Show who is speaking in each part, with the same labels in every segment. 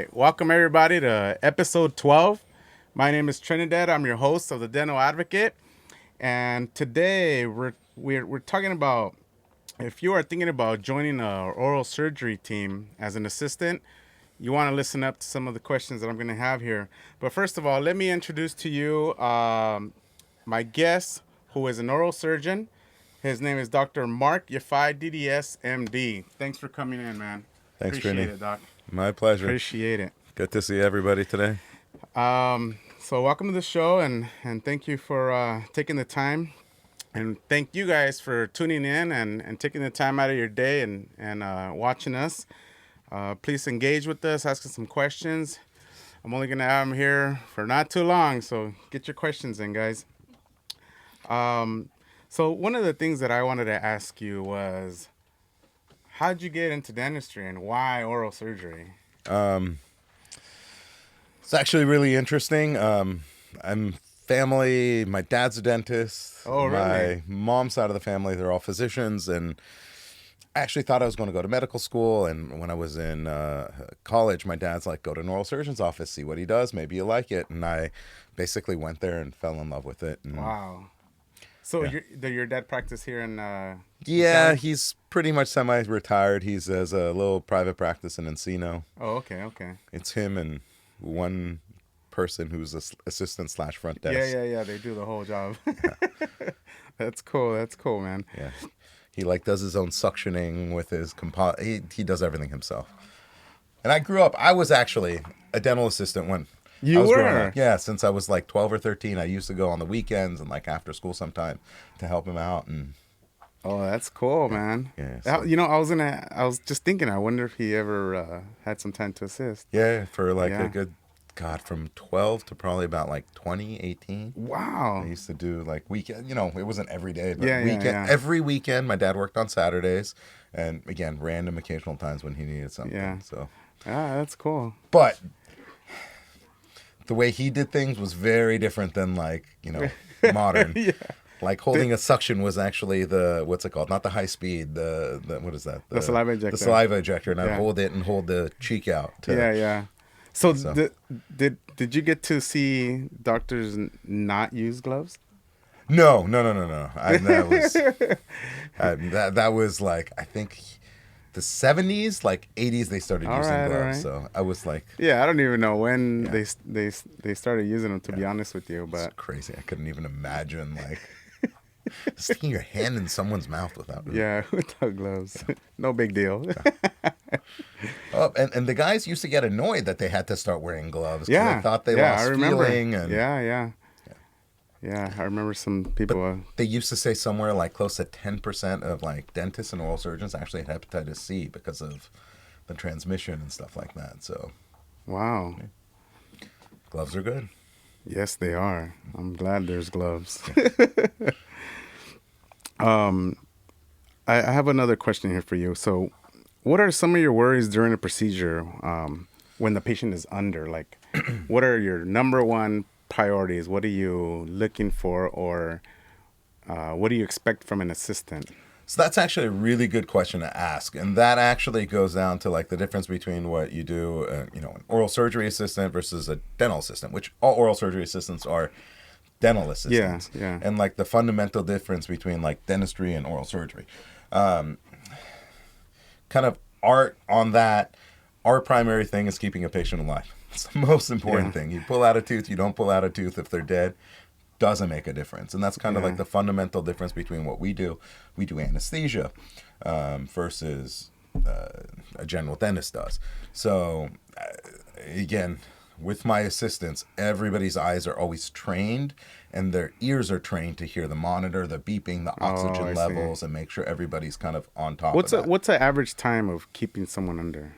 Speaker 1: right, welcome everybody to episode 12. My name is Trinidad. I'm your host of the Dental Advocate, and today we're talking about if you are thinking about joining our oral surgery team as an assistant, you want to listen up to some of the questions that I'm going to have here. But first of all, let me introduce to you my guest, who is an oral surgeon. His name is Dr. Mark Yafai, DDS, MD. Thanks for coming in, man.
Speaker 2: Thanks,
Speaker 1: Appreciate
Speaker 2: Trini.
Speaker 1: it, Doc.
Speaker 2: My pleasure.
Speaker 1: Appreciate it.
Speaker 2: Good to see everybody today.
Speaker 1: So welcome to the show, and thank you for taking the time, and thank you guys for tuning in and taking the time out of your day and watching us. Please engage with us, ask us some questions. I'm only gonna have them here for not too long, so get your questions in, guys. So one of the things that I wanted to ask you was, how'd you get into dentistry and why oral surgery?
Speaker 2: It's actually really interesting. I'm family. My dad's a dentist.
Speaker 1: Oh, really?
Speaker 2: My mom's side of the family, they're all physicians. And I actually thought I was going to go to medical school. And when I was in college, my dad's like, go to an oral surgeon's office, see what he does. Maybe you like it. And I basically went there and fell in love with it. And
Speaker 1: Wow. So your dad practice here in
Speaker 2: yeah,
Speaker 1: Cali?
Speaker 2: he's pretty much semi-retired. He has a little private practice in Encino.
Speaker 1: Oh, okay.
Speaker 2: It's him and one person who's assistant slash front
Speaker 1: Yeah,
Speaker 2: desk.
Speaker 1: yeah. They do the whole job. That's cool, man.
Speaker 2: Yeah. He does his own suctioning with his he does everything himself. And I was actually a dental assistant when
Speaker 1: You
Speaker 2: I was growing
Speaker 1: were?
Speaker 2: up. Yeah, since I was like 12 or 13. I used to go on the weekends and like after school sometime to help him out. And
Speaker 1: Oh, that's cool, man.
Speaker 2: Yeah,
Speaker 1: How-
Speaker 2: so-
Speaker 1: I was just thinking, I wonder if he ever had some time to assist.
Speaker 2: yeah, for like
Speaker 1: Yeah.
Speaker 2: a good, God, from 12 to probably about like 2018.
Speaker 1: Wow.
Speaker 2: I used to do like weekend, it wasn't every day, but
Speaker 1: Yeah, yeah.
Speaker 2: every weekend. My dad worked on Saturdays, and again, random occasional times when he needed something.
Speaker 1: Yeah.
Speaker 2: So,
Speaker 1: Ah, that's cool.
Speaker 2: but the way he did things was very different than modern.
Speaker 1: Yeah.
Speaker 2: Like holding a suction was actually what's it called? Not the high speed. The what is that?
Speaker 1: The saliva ejector.
Speaker 2: The saliva ejector, and I'd
Speaker 1: Yeah.
Speaker 2: hold it and hold the cheek out.
Speaker 1: Yeah. So,
Speaker 2: So-
Speaker 1: did you get to see doctors not use gloves?
Speaker 2: No. That was like, I think the 70s, like 80s, they started using
Speaker 1: All
Speaker 2: gloves.
Speaker 1: right.
Speaker 2: So I was like,
Speaker 1: Yeah, I don't even know when
Speaker 2: Yeah.
Speaker 1: they started using them, to be honest with you.
Speaker 2: it's
Speaker 1: But
Speaker 2: crazy. I couldn't even imagine sticking your hand in someone's mouth without.
Speaker 1: yeah, without gloves, no big deal.
Speaker 2: Oh, and the guys used to get annoyed that they had to start wearing gloves. 'Cause
Speaker 1: Yeah,
Speaker 2: they thought they
Speaker 1: yeah,
Speaker 2: lost
Speaker 1: I remember.
Speaker 2: feeling. And
Speaker 1: Yeah. I remember some people.
Speaker 2: they used to say somewhere like close to 10% of like dentists and oral surgeons actually had hepatitis C because of the transmission and stuff like that. So
Speaker 1: Wow.
Speaker 2: gloves are good.
Speaker 1: Yes, they are. I'm glad there's gloves. I have another question here for you. So, what are some of your worries during a procedure when the patient is under? Like, what are your number one priorities? What are you looking for, or what do you expect from an assistant?
Speaker 2: So that's actually a really good question to ask, and that actually goes down to like the difference between what you do, an oral surgery assistant versus a dental assistant, which all oral surgery assistants are dental assistants.
Speaker 1: Yeah.
Speaker 2: And like the fundamental difference between like dentistry and oral surgery. Kind of art on that. Our primary thing is keeping a patient alive. It's the most important thing. You pull out a tooth, you don't pull out a tooth. If they're dead, doesn't make a difference. And that's kind of like the fundamental difference between what we do. We do anesthesia versus a general dentist does. So again, with my assistants, everybody's eyes are always trained and their ears are trained to hear the monitor, the beeping, the
Speaker 1: I
Speaker 2: oxygen
Speaker 1: see.
Speaker 2: levels, and make sure everybody's kind of on top
Speaker 1: What's
Speaker 2: of that.
Speaker 1: what's the average time of keeping someone under?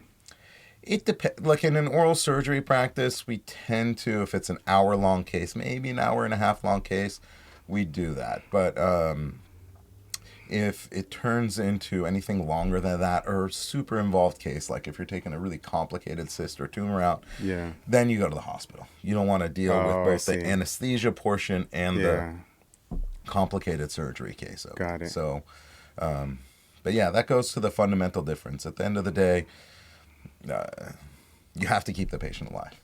Speaker 2: It depends. Like in an oral surgery practice, we tend to, if it's an hour-long case, maybe an hour and a half long case, we do that. But if it turns into anything longer than that or super involved case, like if you're taking a really complicated cyst or tumor out,
Speaker 1: Yeah.
Speaker 2: then you go to the hospital. You don't want to deal
Speaker 1: Oh,
Speaker 2: with
Speaker 1: I
Speaker 2: both the
Speaker 1: see.
Speaker 2: anesthesia portion and
Speaker 1: Yeah.
Speaker 2: the complicated surgery case of
Speaker 1: Got it.
Speaker 2: So, but yeah, that goes to the fundamental difference. At the end of the day, you have to keep the patient alive.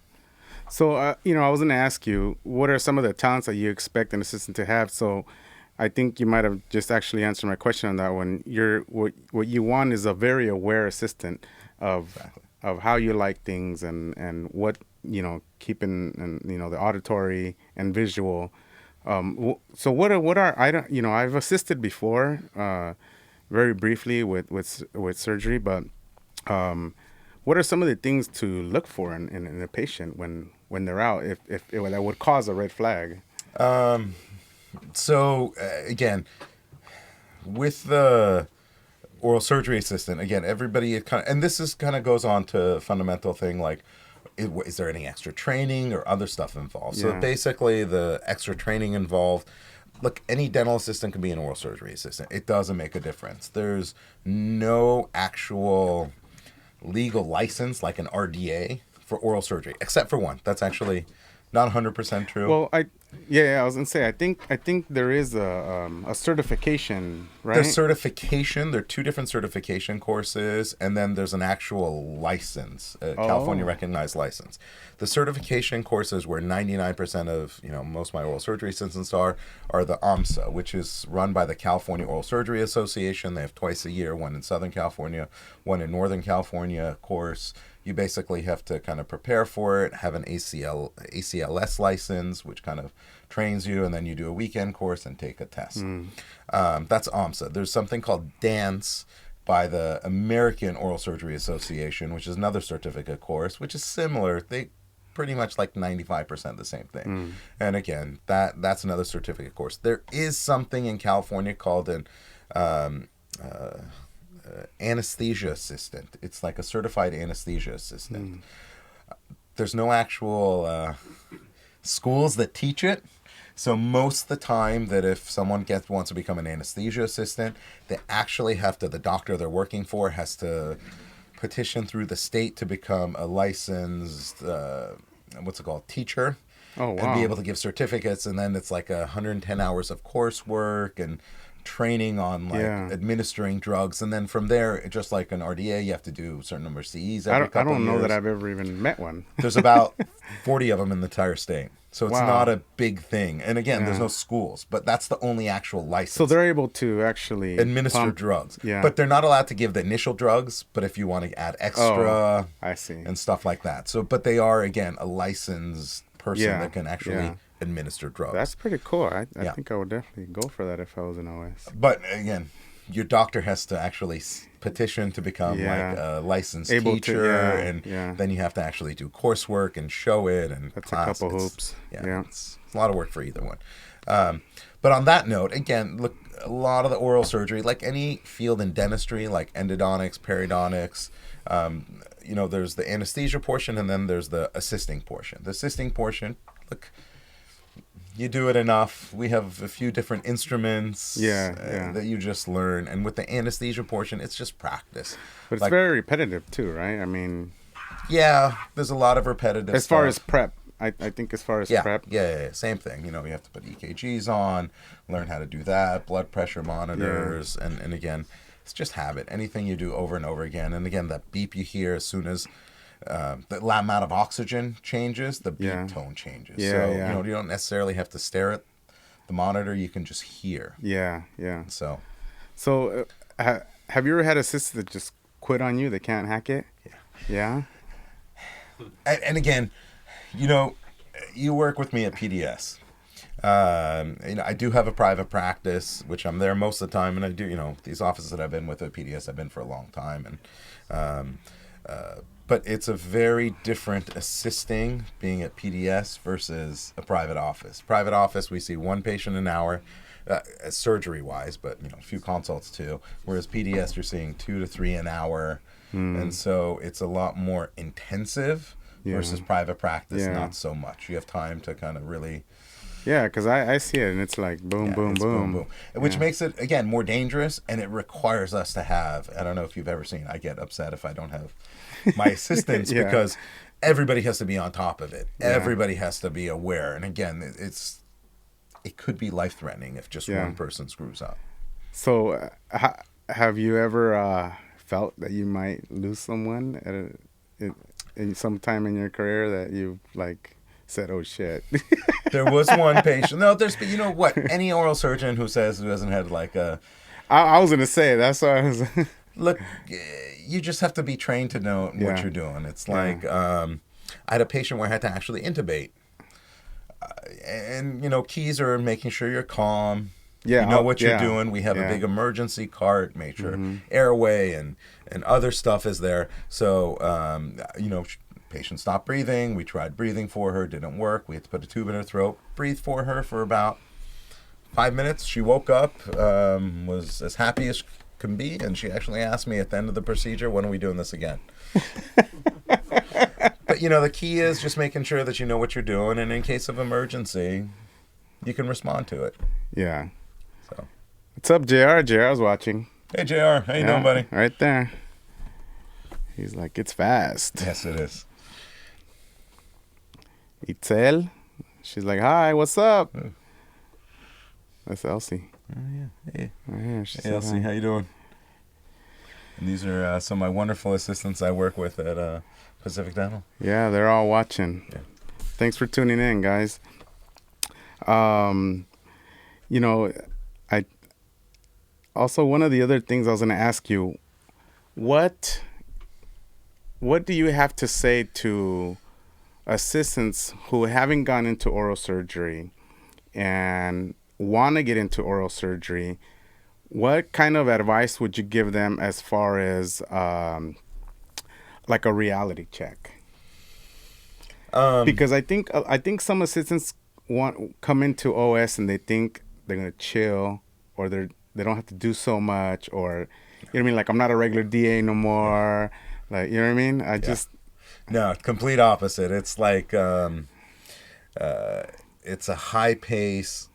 Speaker 1: So, I was going to ask you, what are some of the talents that you expect an assistant to have? So, I think you might have just actually answered my question on that one. What you want is a very aware assistant of
Speaker 2: Exactly.
Speaker 1: of how you like things and what keeping and the auditory and visual. So what are I don't I've assisted before, very briefly with surgery, but what are some of the things to look for in a patient when they're out, if that would cause a red flag?
Speaker 2: So again, with the oral surgery assistant, again, everybody it kind of, and this is kind of goes on to fundamental thing like, is there any extra training or other stuff involved? So
Speaker 1: Yeah.
Speaker 2: basically, the extra training involved. Look, any dental assistant can be an oral surgery assistant. It doesn't make a difference. There's no actual legal license like an RDA for oral surgery, except for one. That's actually not 100% true.
Speaker 1: Well, I was gonna say I think there is a certification,
Speaker 2: There's
Speaker 1: right?
Speaker 2: certification. There are two different certification courses, and then there's an actual license, a California
Speaker 1: Oh,
Speaker 2: recognized license. The certification courses where 99% of most of my oral surgery assistants are the AMSA, which is run by the California Oral Surgery Association. They have twice a year, one in Southern California, one in Northern California course. You basically have to kind of prepare for it, have an ACLS license, which kind of trains you, and then you do a weekend course and take a test. That's AMSA. There's something called DANCE by the American Oral Surgery Association, which is another certificate course, which is similar. They pretty much like 95% the same thing. And again, that's another certificate course. There is something in California called an um, anesthesia assistant. It's like a certified anesthesia assistant. There's no actual schools that teach it. So most of the time that if someone wants to become an anesthesia assistant, they actually have to, the doctor they're working for has to petition through the state to become a licensed, what's it called, teacher,
Speaker 1: oh
Speaker 2: and be
Speaker 1: wow,
Speaker 2: able to give certificates. And then it's like 110 hours of coursework and training on like
Speaker 1: yeah.
Speaker 2: administering drugs. And then from there, just like an RDA, you have to do a certain number of CEs
Speaker 1: I
Speaker 2: every
Speaker 1: don't I
Speaker 2: couple of
Speaker 1: don't know that
Speaker 2: years.
Speaker 1: I've ever even met one.
Speaker 2: There's about 40 of them in the entire state. So it's not
Speaker 1: Wow.
Speaker 2: a big thing. And again, there's
Speaker 1: Yeah.
Speaker 2: no schools, but that's the only actual
Speaker 1: So
Speaker 2: license.
Speaker 1: they're able to actually
Speaker 2: Administer
Speaker 1: pump.
Speaker 2: drugs.
Speaker 1: Yeah.
Speaker 2: But they're not allowed to give the initial drugs, but if you want to add
Speaker 1: Oh,
Speaker 2: extra
Speaker 1: I see.
Speaker 2: and stuff like that. So, but they are, again, a licensed person
Speaker 1: Yeah.
Speaker 2: that can actually
Speaker 1: Yeah.
Speaker 2: administer drugs.
Speaker 1: That's pretty cool. I
Speaker 2: Yeah.
Speaker 1: think I would definitely go for that if I was an OS.
Speaker 2: But again, your doctor has to actually petition to become
Speaker 1: Yeah.
Speaker 2: like a licensed
Speaker 1: Able to,
Speaker 2: teacher,
Speaker 1: yeah,
Speaker 2: and
Speaker 1: yeah.
Speaker 2: then you have to actually do coursework and show it and
Speaker 1: That's
Speaker 2: class.
Speaker 1: a couple
Speaker 2: It's-
Speaker 1: hoops.
Speaker 2: Yeah,
Speaker 1: Yeah.
Speaker 2: it's a lot of work for either one. But on that note, again, look, a lot of the oral surgery, like any field in dentistry, like endodontics, periodontics, there's the anesthesia portion and then there's the assisting portion. The assisting portion, look, you do it enough. We have a few different instruments
Speaker 1: Yeah.
Speaker 2: that you just learn. And with the anesthesia portion, it's just practice.
Speaker 1: But it's
Speaker 2: Like,
Speaker 1: very repetitive too, right? I mean,
Speaker 2: yeah, there's a lot of repetitive
Speaker 1: as far as
Speaker 2: stuff.
Speaker 1: prep, I think as far as
Speaker 2: Yeah,
Speaker 1: prep.
Speaker 2: yeah, same thing. You have to put EKGs on, learn how to do that, blood pressure monitors, and again, it's just habit. Anything you do over and over again, and again, that beep you hear as soon as the amount of oxygen changes, the beep
Speaker 1: Yeah.
Speaker 2: tone changes.
Speaker 1: Yeah,
Speaker 2: So
Speaker 1: yeah.
Speaker 2: you don't necessarily have to stare at the monitor; you can just hear.
Speaker 1: Yeah, yeah.
Speaker 2: So
Speaker 1: So, have you ever had assistants that just quit on you? They can't hack it. Yeah.
Speaker 2: and again, you work with me at PDS. I do have a private practice, which I'm there most of the time, and I do, these offices that I've been with at PDS, I've been for a long time, and but it's a very different assisting being at PDS versus a private office. Private office, we see one patient an hour, surgery wise, but a few consults too. Whereas PDS, you're seeing 2 to 3 an hour, and so it's a lot more intensive.
Speaker 1: Yeah.
Speaker 2: Versus private practice,
Speaker 1: Yeah.
Speaker 2: not so much. You have time to kind of really,
Speaker 1: Yeah, because I see it and it's like boom,
Speaker 2: yeah,
Speaker 1: boom,
Speaker 2: it's
Speaker 1: boom.
Speaker 2: which
Speaker 1: Yeah.
Speaker 2: makes it again more dangerous, and it requires us to have. I don't know if you've ever seen. I get upset if I don't have my assistants
Speaker 1: Yeah.
Speaker 2: because everybody has to be on top of it.
Speaker 1: Yeah.
Speaker 2: Everybody has to be aware, and again, it could be life threatening if just
Speaker 1: Yeah.
Speaker 2: one person screws up.
Speaker 1: So, have you ever felt that you might lose someone? sometime in your career that you like said, "Oh shit"?
Speaker 2: There was one patient. No, there's, you know what? Any oral surgeon who hasn't had like a
Speaker 1: I was gonna say that's why I was.
Speaker 2: look. You just have to be trained to know what
Speaker 1: Yeah.
Speaker 2: you're doing. It's like I had a patient where I had to actually intubate, and you know, keys are making sure you're calm.
Speaker 1: Yeah.
Speaker 2: You know what you're
Speaker 1: Yeah.
Speaker 2: doing. We have a
Speaker 1: Yeah.
Speaker 2: big emergency cart, make sure airway and other stuff is there. So you know, patient stopped breathing. We tried breathing for her, didn't work. We had to put a tube in her throat, breathe for her for about 5 minutes. She woke up, was as happy as can be, and she actually asked me at the end of the procedure, "When are we doing this again?" But you know, the key is just making sure that you know what you're doing, and in case of emergency, you can respond to it.
Speaker 1: Yeah.
Speaker 2: So,
Speaker 1: What's up, Jr.? JR's watching.
Speaker 2: hey Jr., how you doing, buddy?
Speaker 1: Right there. He's like, it's fast.
Speaker 2: Yes, it is.
Speaker 1: Itzel. She's like, hi, what's up? That's Elsie.
Speaker 2: Oh yeah. Hey,
Speaker 1: Right here. She
Speaker 2: hey
Speaker 1: said
Speaker 2: Elsie,
Speaker 1: hi.
Speaker 2: how you doing? And these are some of my wonderful assistants I work with at Pacific Dental.
Speaker 1: Yeah, they're all watching.
Speaker 2: Yeah.
Speaker 1: Thanks for tuning in, guys. You know, I also one of the other things I was going to ask you, what do you have to say to assistants who haven't gone into oral surgery and want to get into oral surgery? What kind of advice would you give them as far as like a reality check? Because I think some assistants come into OS and they think they're gonna chill, or they don't have to do so much, or you know what I mean. Like, I'm not a regular DA no more. Like, you know what I mean.
Speaker 2: No, complete opposite. It's like it's a high pace,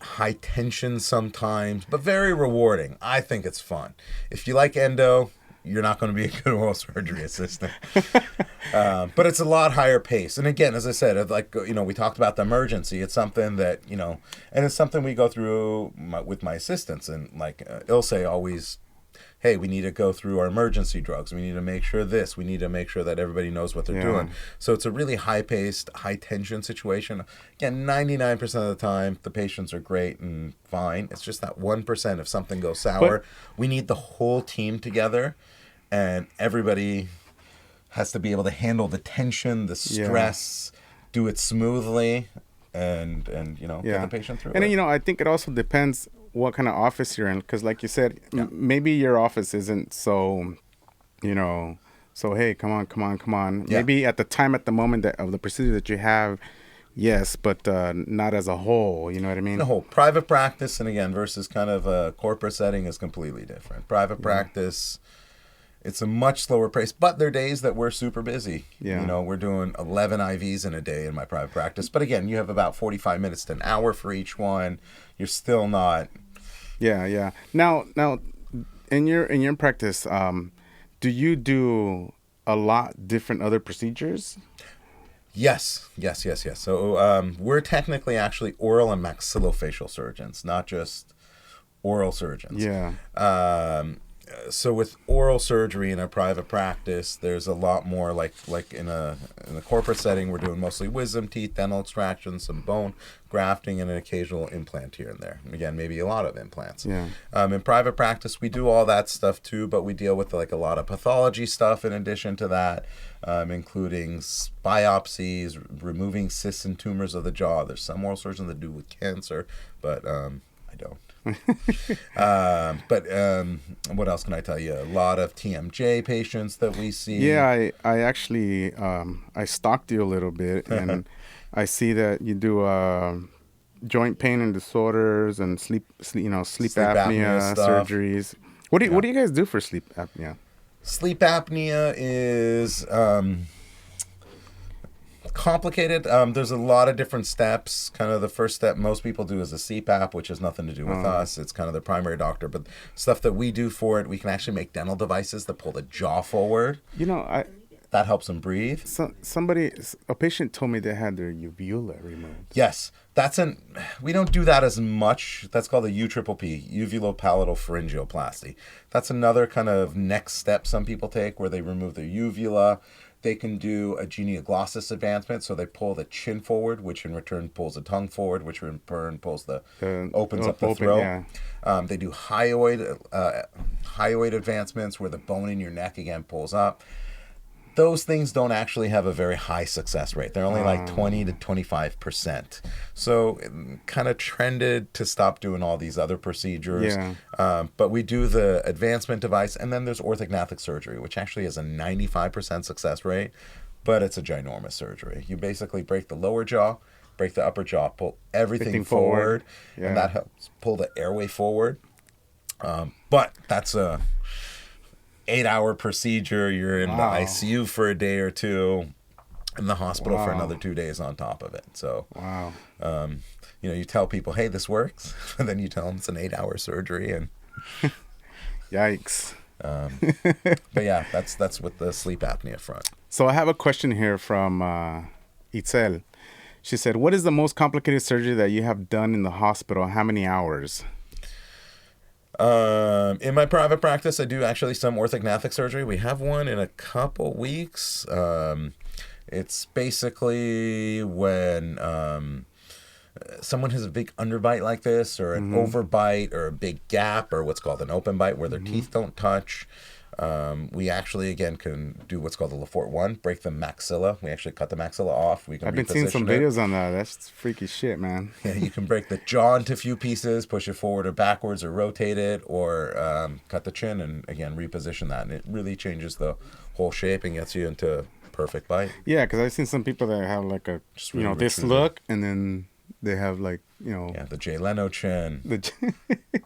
Speaker 2: high tension sometimes, but very rewarding. I think it's fun. If you like endo, you're not going to be a good oral surgery assistant. But it's a lot higher pace. And again, as I said, like, you know, we talked about the emergency. It's something that, you know, and it's something we go through with my assistants. And like Ilse always, hey, we need to go through our emergency drugs. We need to make sure this. We need to make sure that everybody knows what they're doing. So it's a really high-paced, high-tension situation. Again, 99% of the time, the patients are great and fine. It's just that 1% if something goes sour. We need the whole team together, and everybody has to be able to handle the tension, the stress, do it smoothly, and you know, get the patient through it.
Speaker 1: And then, you know, I think it also depends what kind of office you're in, because like you said, maybe your office isn't so, you know, so hey, come on. Maybe at the moment of the procedure that you have, yes, but not as a whole. You know what I mean?
Speaker 2: The whole private practice, and again, versus kind of a corporate setting is completely different. Private practice, it's a much slower pace, but there are days that we're super busy.
Speaker 1: Yeah.
Speaker 2: You know, we're doing 11 IVs in a day in my private practice. But again, you have about 45 minutes to an hour for each one. You're still not.
Speaker 1: Yeah. Now, in your practice, do you do a lot different other procedures?
Speaker 2: Yes. So we're technically actually oral and maxillofacial surgeons, not just oral surgeons.
Speaker 1: Yeah.
Speaker 2: So with oral surgery in a private practice, there's a lot more like in a corporate setting, we're doing mostly wisdom teeth, dental extraction, some bone grafting, and an occasional implant here and there. And again, maybe a lot of implants.
Speaker 1: Yeah.
Speaker 2: In private practice, we do all that stuff too, but we deal with like a lot of pathology stuff in addition to that, including biopsies, removing cysts and tumors of the jaw. There's some oral surgeons that do with cancer, but I don't. But what else can I tell you? A lot of TMJ patients that we see.
Speaker 1: Yeah, I actually I stalked you a little bit, and I see that you do joint pain and disorders and sleep apnea surgeries. What do you guys do for sleep apnea?
Speaker 2: Sleep apnea is complicated. There's a lot of different steps. Kind of the first step most people do is a CPAP, which has nothing to do with us. It's kind of the primary doctor. But stuff that we do for it, we can actually make dental devices that pull the jaw forward.
Speaker 1: You know,
Speaker 2: That helps them breathe.
Speaker 1: So a patient told me they had their uvula removed.
Speaker 2: Yes, we don't do that as much. That's called a UPPP, uvulopalatal pharyngeoplasty. That's another kind of next step some people take where they remove their uvula. They can do a genioglossus advancement, so they pull the chin forward, which in return pulls the tongue forward, which in turn pulls opens up the throat.
Speaker 1: Yeah.
Speaker 2: They do hyoid advancements where the bone in your neck again pulls up. Those things don't actually have a very high success rate. They're only like 20 to 25%. So kind of trended to stop doing all these other procedures.
Speaker 1: Yeah.
Speaker 2: But we do the advancement device, and then there's orthognathic surgery, which actually has a 95% success rate, but it's a ginormous surgery. You basically break the lower jaw, break the upper jaw, pull everything forward,
Speaker 1: yeah.
Speaker 2: and that helps pull the airway forward. But that's a 8-hour procedure. You're in the ICU for a day or two, in the hospital for another 2 days on top of it. So, you tell people, hey, this works. And then you tell them it's an 8-hour surgery. And
Speaker 1: yikes.
Speaker 2: But yeah, that's with the sleep apnea front.
Speaker 1: So I have a question here from Itzel. She said, what is the most complicated surgery that you have done in the hospital? How many hours?
Speaker 2: In my private practice, I do actually some orthognathic surgery. We have one in a couple weeks. It's basically when someone has a big underbite like this, or an overbite, or a big gap, or what's called an open bite where their teeth don't touch. We actually, again, can do what's called the Lefort 1, break the maxilla. We actually cut the maxilla off. We can
Speaker 1: I've been seeing some videos on that. That's freaky shit, man.
Speaker 2: Yeah, you can break the jaw into a few pieces, push it forward or backwards, or rotate it, or cut the chin and, again, reposition that. And it really changes the whole shape and gets you into a perfect bite.
Speaker 1: Yeah, because I've seen some people that have like a, really this look, and then they have like,
Speaker 2: Yeah, the Jay Leno chin.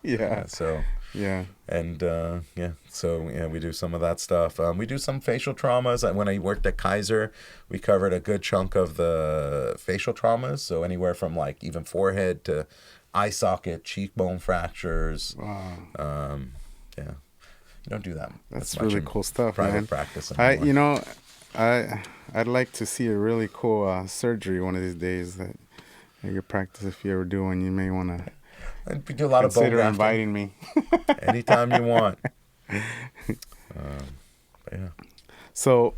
Speaker 1: Yeah.
Speaker 2: So...
Speaker 1: Yeah.
Speaker 2: And, we do some of that stuff. We do some facial traumas. When I worked at Kaiser, we covered a good chunk of the facial traumas. So anywhere from like even forehead to eye socket, cheekbone fractures.
Speaker 1: Wow.
Speaker 2: You don't do that.
Speaker 1: That's really cool stuff,
Speaker 2: private
Speaker 1: man.
Speaker 2: Practice anymore.
Speaker 1: I'd like to see a really cool surgery one of these days at your practice. If you ever do one, you may want to...
Speaker 2: We do a lot of bone grafting.
Speaker 1: Inviting me.
Speaker 2: Anytime you want. Yeah.
Speaker 1: So,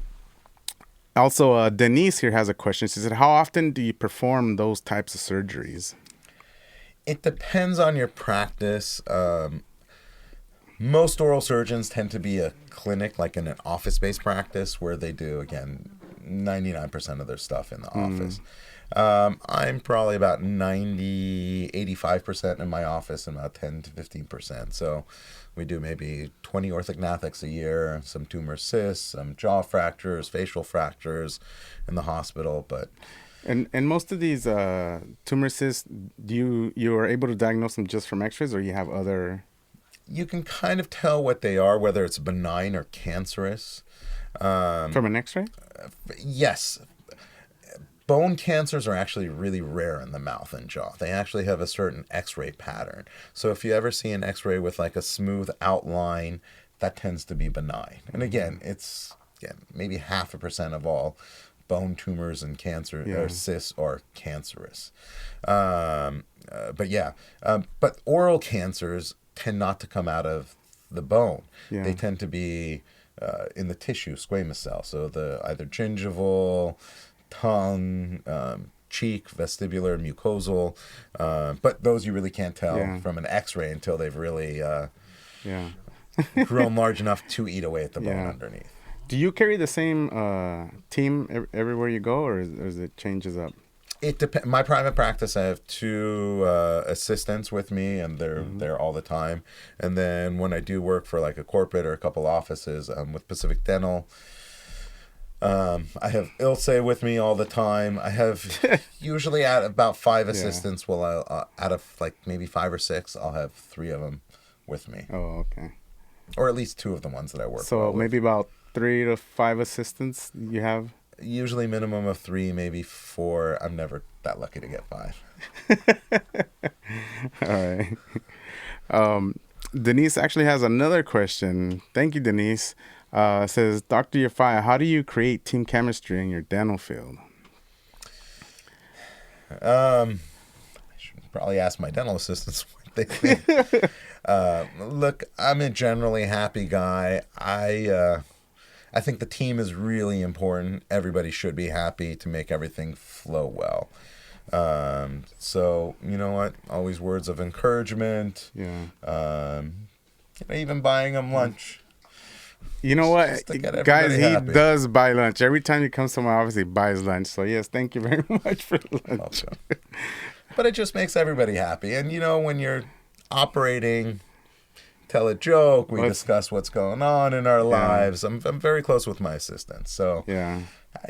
Speaker 1: also, Denise here has a question. She said, how often do you perform those types of surgeries?
Speaker 2: It depends on your practice. Most oral surgeons tend to be a clinic, like in an office-based practice, where they do, again, 99% of their stuff in the office. I'm probably about 85% in my office and about 10 to 15%. So we do maybe 20 orthognathics a year, some tumor cysts, some jaw fractures, facial fractures in the hospital. But
Speaker 1: and most of these tumor cysts, you are able to diagnose them just from x-rays, or you have other...
Speaker 2: You can kind of tell what they are, whether it's benign or cancerous.
Speaker 1: From an x-ray?
Speaker 2: Yes. Bone cancers are actually really rare in the mouth and jaw. They actually have a certain x-ray pattern. So if you ever see an x-ray with like a smooth outline, that tends to be benign. And again, it's maybe 0.5% of all bone tumors and cancer or cysts are cancerous. But oral cancers tend not to come out of the bone.
Speaker 1: Yeah.
Speaker 2: They tend to be in the tissue, squamous cell. So the either gingival, tongue, cheek, vestibular, mucosal, but those you really can't tell from an x-ray until they've really grown large enough to eat away at the bone underneath.
Speaker 1: Do you carry the same team everywhere you go, or is it changes up?
Speaker 2: It depends. My private practice, I have 2 assistants with me, and they're there all the time. And then when I do work for like a corporate or a couple offices, with Pacific Dental, I have Ilse with me all the time. I have usually at about 5 assistants. Well, out of like maybe 5 or 6, I'll have 3 of them with me.
Speaker 1: Oh, okay.
Speaker 2: Or at least 2 of the ones that I work with.
Speaker 1: So maybe about 3 to 5 assistants you have?
Speaker 2: Usually minimum of 3, maybe 4. I'm never that lucky to get 5.
Speaker 1: All right. Denise actually has another question. Thank you, Denise. It says, Dr. Yafai, how do you create team chemistry in your dental field?
Speaker 2: I should probably ask my dental assistants what they think. Look, I'm a generally happy guy. I think the team is really important. Everybody should be happy to make everything flow well. So you know what? Always words of encouragement.
Speaker 1: Yeah.
Speaker 2: Even buying them lunch.
Speaker 1: You know what,
Speaker 2: Just to get
Speaker 1: guys?
Speaker 2: everybody
Speaker 1: He
Speaker 2: happy.
Speaker 1: does buy lunch every time he comes to my office. He buys lunch. So yes, thank you very much for the lunch.
Speaker 2: Okay. But it just makes everybody happy. And when you're operating, tell a joke. We discuss what's going on in our lives. I'm very close with my assistants, so
Speaker 1: Yeah.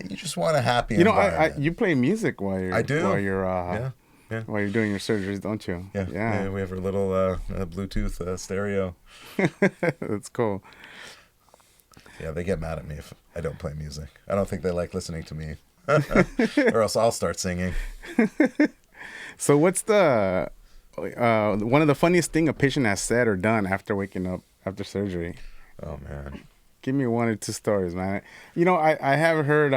Speaker 2: you just want a happy
Speaker 1: You know,
Speaker 2: environment.
Speaker 1: you play music while you're
Speaker 2: I do.
Speaker 1: while you're
Speaker 2: Yeah.
Speaker 1: while you're doing your surgeries, don't you?
Speaker 2: Yeah. We have our little Bluetooth stereo.
Speaker 1: That's cool.
Speaker 2: Yeah, they get mad at me if I don't play music. I don't think they like listening to me, or else I'll start singing.
Speaker 1: So what's the one of the funniest thing a patient has said or done after waking up after surgery?
Speaker 2: Oh man.
Speaker 1: Give me one or two stories, man. You know, I have heard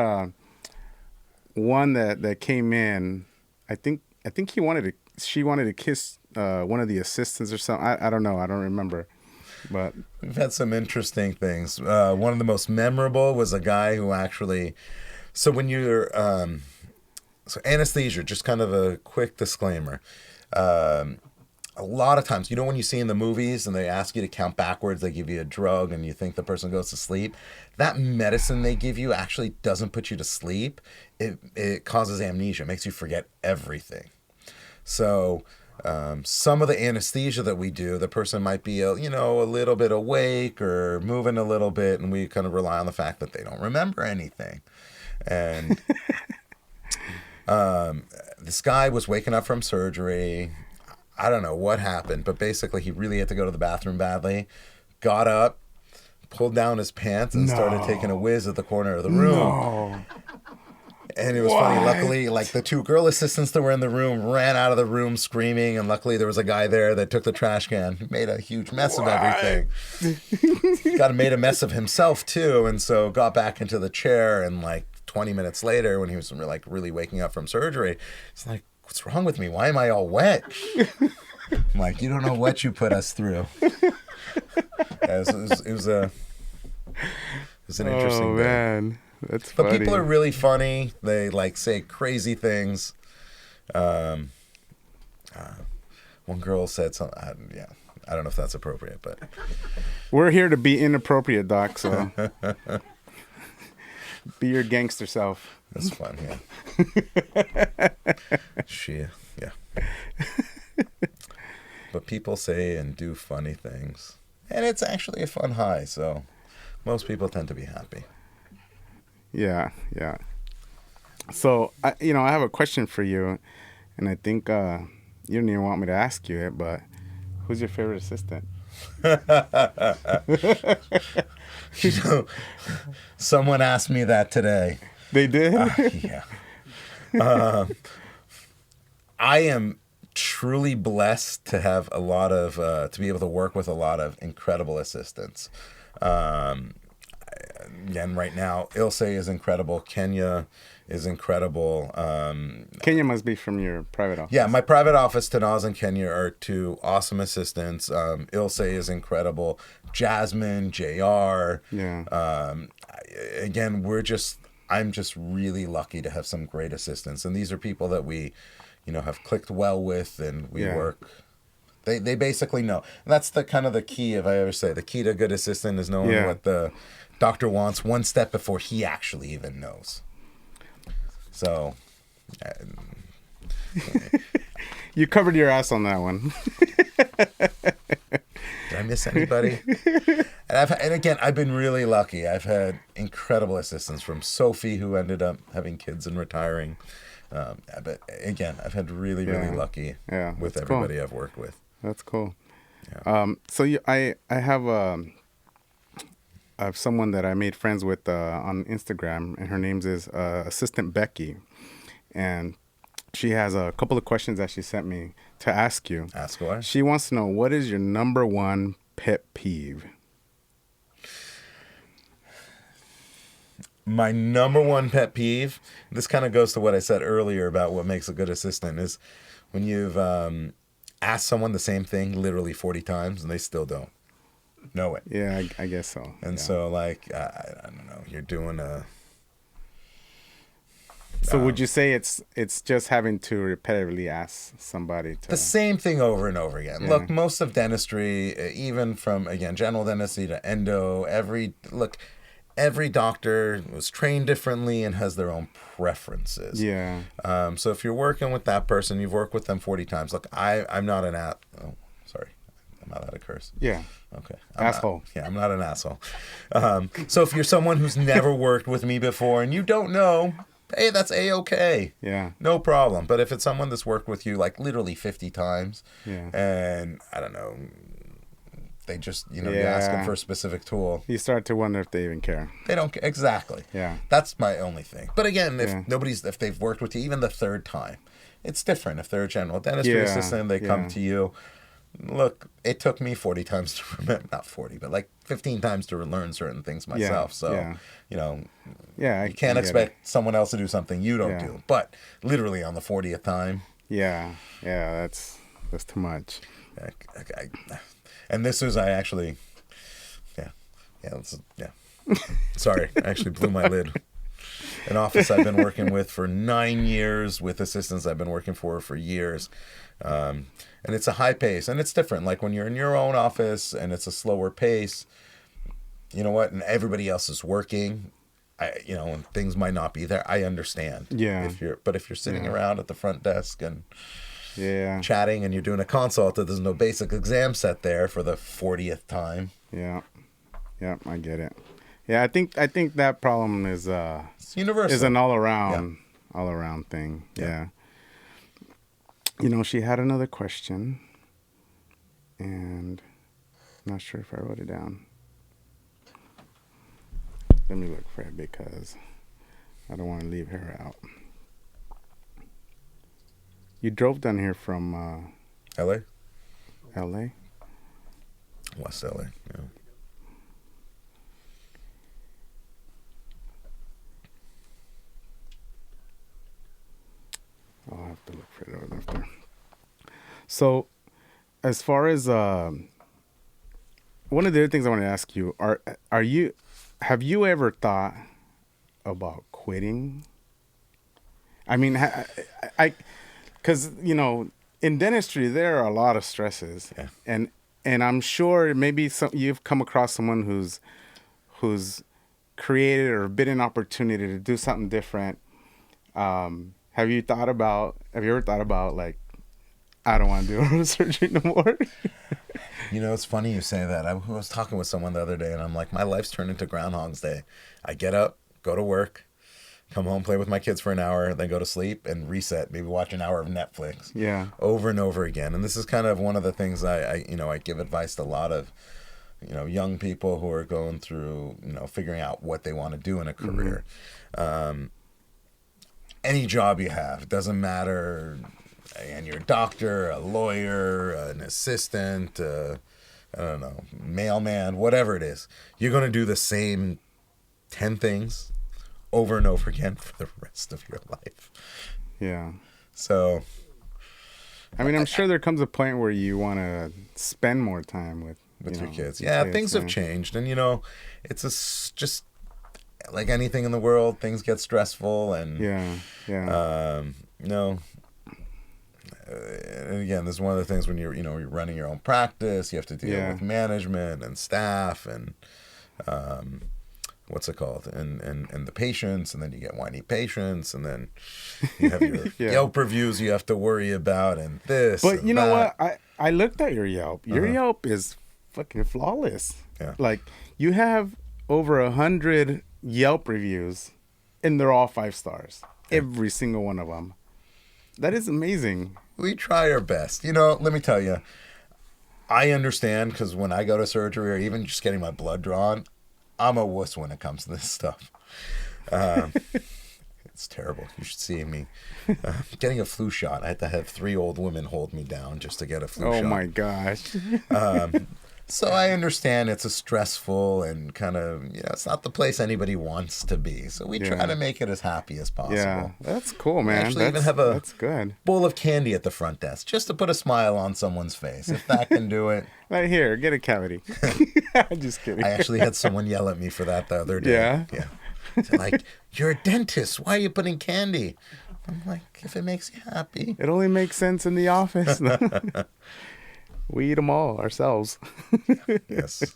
Speaker 1: one that came in. I think she wanted to kiss one of the assistants or something. I don't know. I don't remember. But
Speaker 2: We've had some interesting things. One of the most memorable was a guy who actually. So when you're so anesthesia, just kind of a quick disclaimer. A lot of times, when you see in the movies and they ask you to count backwards, they give you a drug and you think the person goes to sleep. That medicine they give you actually doesn't put you to sleep. It causes amnesia, makes you forget everything. So some of the anesthesia that we do, the person might be a little bit awake or moving a little bit, and we kind of rely on the fact that they don't remember anything. And this guy was waking up from surgery. I don't know what happened, but basically he really had to go to the bathroom badly. Got up, pulled down his pants, and started taking a whiz at the corner of the room.
Speaker 1: no.
Speaker 2: And it was funny. Luckily, the two girl assistants that were in the room ran out of the room screaming, and luckily there was a guy there that took the trash can. He made a huge mess of everything. Made a mess of himself too, and so got back into the chair. And 20 minutes later, when he was really waking up from surgery, he's like, "What's wrong with me? Why am I all wet?" I'm like, "You don't know what you put us through." It was an interesting day.
Speaker 1: Man. That's funny.
Speaker 2: But people are really funny. They say crazy things. One girl said something. I don't know if that's appropriate, but
Speaker 1: We're here to be inappropriate, Doc. So be your gangster self.
Speaker 2: that's fun. Yeah. But people say and do funny things, and it's actually a fun high. So most people tend to be happy.
Speaker 1: Yeah. So I have a question for you, and I think you don't even want me to ask you it, but who's your favorite assistant?
Speaker 2: Someone asked me that today.
Speaker 1: They did?
Speaker 2: Yeah. I am truly blessed to have a lot of to be able to work with a lot of incredible assistants. Again, right now, Ilse is incredible. Kenya is incredible.
Speaker 1: Kenya must be from your private office.
Speaker 2: Yeah, my private office, Tanaz and Kenya, are two awesome assistants. Ilse is incredible. Jasmine, JR.
Speaker 1: Yeah.
Speaker 2: Again, I'm just really lucky to have some great assistants. And these are people that we, have clicked well with, and we work. They basically know. And that's the kind of the key, if I ever say, the key to a good assistant is knowing what the doctor wants one step before he actually even knows. So,
Speaker 1: you covered your ass on that one.
Speaker 2: did I miss anybody? And again, I've been really lucky. I've had incredible assistants, from Sophie, who ended up having kids and retiring. But again, I've had really lucky with everybody I've worked with.
Speaker 1: That's cool.
Speaker 2: Yeah.
Speaker 1: So I have someone that I made friends with on Instagram, and her name is Assistant Becky, and she has a couple of questions that she sent me to ask you.
Speaker 2: Ask away.
Speaker 1: She wants to know, what is your number one pet peeve?
Speaker 2: My number one pet peeve, this kind of goes to what I said earlier about what makes a good assistant, is when you've asked someone the same thing literally 40 times and they still don't know it.
Speaker 1: Yeah, I guess so.
Speaker 2: And so, like, I don't know, you're doing a...
Speaker 1: So would you say it's just having to repetitively ask somebody to...
Speaker 2: The same thing over and over again.
Speaker 1: Yeah.
Speaker 2: Look, most of dentistry, even from, again, general dentistry to endo, every doctor was trained differently and has their own preferences.
Speaker 1: Yeah.
Speaker 2: So if you're working with that person, you've worked with them 40 times. Look, I'm not an oh, sorry. I'm not allowed to curse.
Speaker 1: Yeah.
Speaker 2: Okay.
Speaker 1: Asshole.
Speaker 2: I'm not an asshole. So if you're someone who's never worked with me before and you don't know, hey, that's A-okay.
Speaker 1: Yeah.
Speaker 2: No problem. But if it's someone that's worked with you like literally 50 times,
Speaker 1: Yeah.
Speaker 2: and I don't know, they just, you ask them for a specific tool.
Speaker 1: You start to wonder if they even care.
Speaker 2: They don't care. Exactly.
Speaker 1: Yeah.
Speaker 2: That's my only thing. But again, if they've worked with you even the third time, it's different. If they're a general dentistry assistant, they come to you. Look, it took me 40 times to remember, not 40, but like 15 times to learn certain things myself. You can't expect someone else to do something you don't do. But literally on the 40th time.
Speaker 1: Yeah. Yeah, that's too much.
Speaker 2: And this is, Sorry, I actually blew my lid. An office I've been working with for 9 years, with assistants I've been working for years. And it's a high pace, and it's different. Like when you're in your own office and it's a slower pace, you know what, and everybody else is working, and things might not be there. I understand.
Speaker 1: Yeah.
Speaker 2: But if you're sitting around at the front desk and chatting and you're doing a consult that there's no basic exam set there for the 40th time.
Speaker 1: Yeah. Yeah, I get it. Yeah, I think that problem is
Speaker 2: it's universal.
Speaker 1: Is an all around thing. Yeah. She had another question, and I'm not sure if I wrote it down. Let me look for it because I don't want to leave her out. You drove down here from
Speaker 2: L.A.?
Speaker 1: L.A.?
Speaker 2: West L.A., yeah.
Speaker 1: I'll have to look for it right after. So, as far as one of the other things I want to ask you have you ever thought about quitting? I mean, because in dentistry there are a lot of stresses, and I'm sure maybe you've come across someone who's created or been an opportunity to do something different. Have you ever thought about like, I don't want to do oral surgery no more?
Speaker 2: It's funny you say that. I was talking with someone the other day, and I'm like, my life's turned into Groundhog's Day. I get up, go to work, come home, play with my kids for an hour, then go to sleep and reset, maybe watch an hour of Netflix. Yeah. Over and over again. And this is kind of one of the things I give advice to a lot of, young people who are going through, figuring out what they want to do in a career. Mm-hmm. Any job you have, it doesn't matter, and you're a doctor, a lawyer, an assistant, I don't know, mailman, whatever it is, you're going to do the same 10 things over and over again for the rest of your life. Yeah. So,
Speaker 1: I mean, I'm sure there comes a point where you want to spend more time with
Speaker 2: your kids. Yeah, things have changed, and it's just like anything in the world, things get stressful, and and again, this is one of the things when you're running your own practice, you have to deal with management and staff and what's it called, and the patients, and then you get whiny patients, and then you have your Yelp reviews you have to worry about, and this.
Speaker 1: But you know what? I looked at your Yelp. Your Yelp is fucking flawless. Yeah. Like, you have over 100 Yelp reviews, and they're all 5 stars. Every single one of them. That is amazing.
Speaker 2: We try our best. Let me tell you, I understand, because when I go to surgery or even just getting my blood drawn, I'm a wuss when it comes to this stuff. It's terrible. You should see me. Getting a flu shot, I had to have 3 old women hold me down just to get a flu shot.
Speaker 1: Oh, my gosh.
Speaker 2: So I understand it's a stressful and kind of, it's not the place anybody wants to be. So we try
Speaker 1: Yeah.
Speaker 2: to make it as happy as
Speaker 1: Yeah,
Speaker 2: possible.
Speaker 1: that's cool,
Speaker 2: We
Speaker 1: man.
Speaker 2: actually even have a
Speaker 1: That's good.
Speaker 2: bowl of candy at the front desk just to put a smile on someone's face. If that can do it.
Speaker 1: Right here, get a cavity. Just kidding.
Speaker 2: I actually had someone yell at me for that the other day.
Speaker 1: Yeah.
Speaker 2: Yeah. They're like, you're a dentist. Why are you putting candy? I'm like, if it makes you happy.
Speaker 1: It only makes sense in the office. We eat them all ourselves.
Speaker 2: Yes.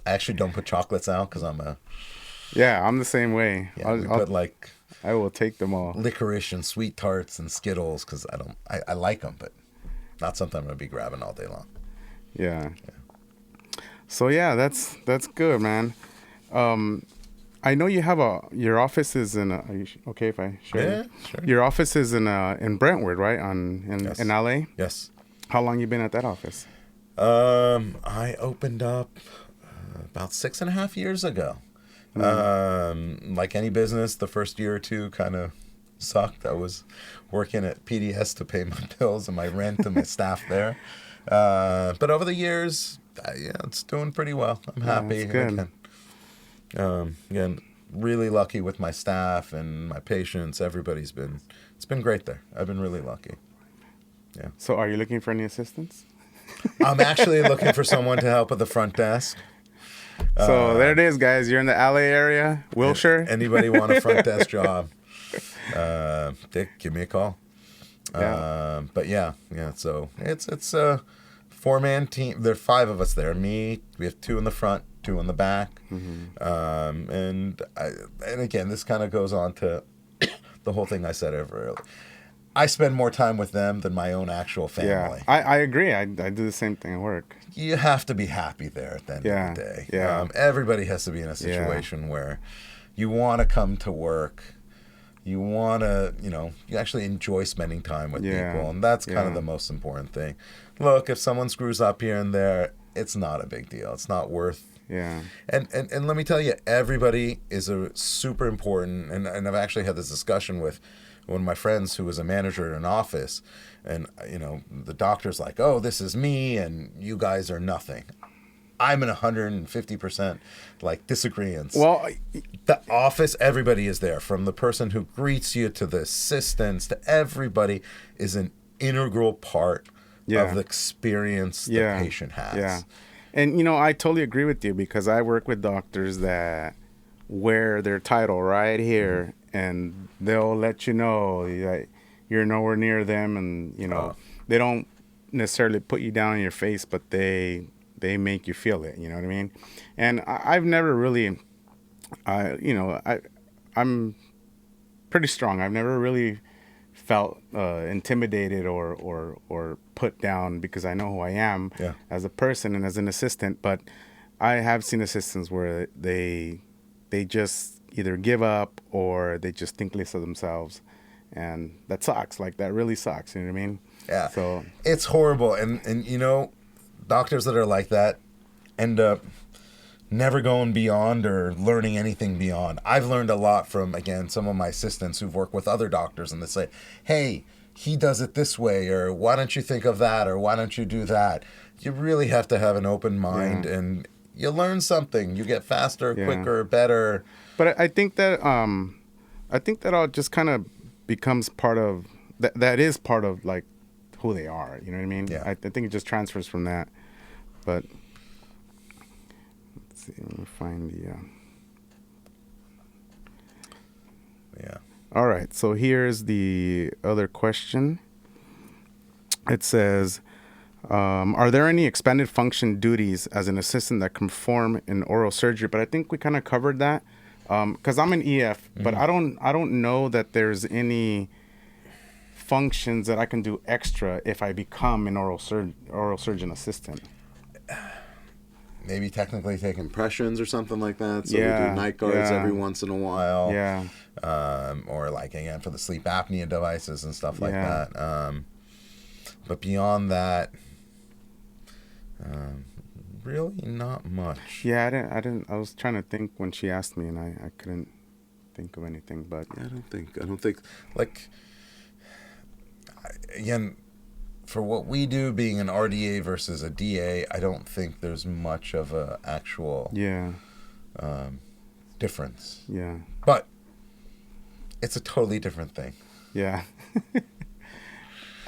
Speaker 2: I actually don't put chocolates out because
Speaker 1: Yeah, I'm the same way.
Speaker 2: yeah, we put like
Speaker 1: I will take them all.
Speaker 2: licorice and sweet tarts and Skittles because I like them, but not something I'm going to be grabbing all day long.
Speaker 1: Yeah. So yeah, that's good, man. I know you have your office is in. Are you okay if I share?
Speaker 2: Yeah, sure.
Speaker 1: Your office is in Brentwood, right?
Speaker 2: Yes.
Speaker 1: In LA.
Speaker 2: Yes.
Speaker 1: How long you been at that office?
Speaker 2: I opened up about 6.5 years ago. Like any business, the first year or two kind of sucked. I was working at PDS to pay my bills and my rent and my staff there. But over the years, it's doing pretty well. I'm happy.
Speaker 1: That's good.
Speaker 2: Again, really lucky with my staff and my patients. It's been great there. I've been really lucky. Yeah.
Speaker 1: So are you looking for any assistance?
Speaker 2: I'm actually looking for someone to help at the front desk.
Speaker 1: So there it is, guys. You're in the LA area, Wilshire.
Speaker 2: Anybody want a front desk job? Dick, give me a call.
Speaker 1: Yeah.
Speaker 2: But yeah. So it's a 4-man team. There are 5 of us there. Me, we have 2 in the front, 2 in the back. And again, this kind of goes on to the whole thing I said earlier. I spend more time with them than my own actual family.
Speaker 1: Yeah, I agree. I do the same thing at work.
Speaker 2: You have to be happy there at the end of the day.
Speaker 1: Yeah.
Speaker 2: Everybody has to be in a situation where you want to come to work. You want to, you actually enjoy spending time with people. And that's kind of the most important thing. Look, if someone screws up here and there, it's not a big deal. It's not worth.
Speaker 1: Yeah.
Speaker 2: And let me tell you, everybody is a super important. And I've actually had this discussion with one of my friends who was a manager in an office, and the doctor's like, "Oh, this is me, and you guys are nothing." I'm in 150% disagreement.
Speaker 1: Well,
Speaker 2: the office, everybody is there, from the person who greets you to the assistants to everybody is an integral part of the experience the patient has.
Speaker 1: Yeah, and I totally agree with you because I work with doctors that wear their title right here. And they'll let you know that you're nowhere near them, and they don't necessarily put you down in your face, but they make you feel it. You know what I mean? And I've never really, I'm pretty strong. I've never really felt intimidated or put down because I know who I am as a person and as an assistant. But I have seen assistants where they just either give up or they just think less of themselves, and that sucks. That really sucks. You know what I mean?
Speaker 2: Yeah.
Speaker 1: So
Speaker 2: it's horrible, and doctors that are like that end up never going beyond or learning anything beyond. I've learned a lot from, again, some of my assistants who've worked with other doctors, and they say, "Hey, he does it this way," or "Why don't you think of that?" or "Why don't you do that?" You really have to have an open mind, and you learn something. You get faster, quicker, better.
Speaker 1: But I think that all just kind of becomes part of that is part of who they are. You know what I mean?
Speaker 2: Yeah.
Speaker 1: I think it just transfers from that. But let's see. Let me find the.
Speaker 2: Yeah.
Speaker 1: All right. So here's the other question. It says, are there any expanded function duties as an assistant that can perform in oral surgery? But I think we kind of covered that. Because I'm an EF, but I don't know that there's any functions that I can do extra if I become an oral surgeon assistant.
Speaker 2: Maybe technically take impressions or something like that. So we
Speaker 1: Yeah,
Speaker 2: do night guards
Speaker 1: yeah.
Speaker 2: every once in a while.
Speaker 1: Yeah.
Speaker 2: Or again for the sleep apnea devices and stuff like
Speaker 1: Yeah.
Speaker 2: that. But beyond that, really not much.
Speaker 1: Yeah, I didn't. I was trying to think when she asked me, and I couldn't think of anything. But
Speaker 2: I don't think again, for what we do, being an RDA versus a DA, I don't think there's much of a actual difference.
Speaker 1: Yeah.
Speaker 2: But it's a totally different thing.
Speaker 1: Yeah.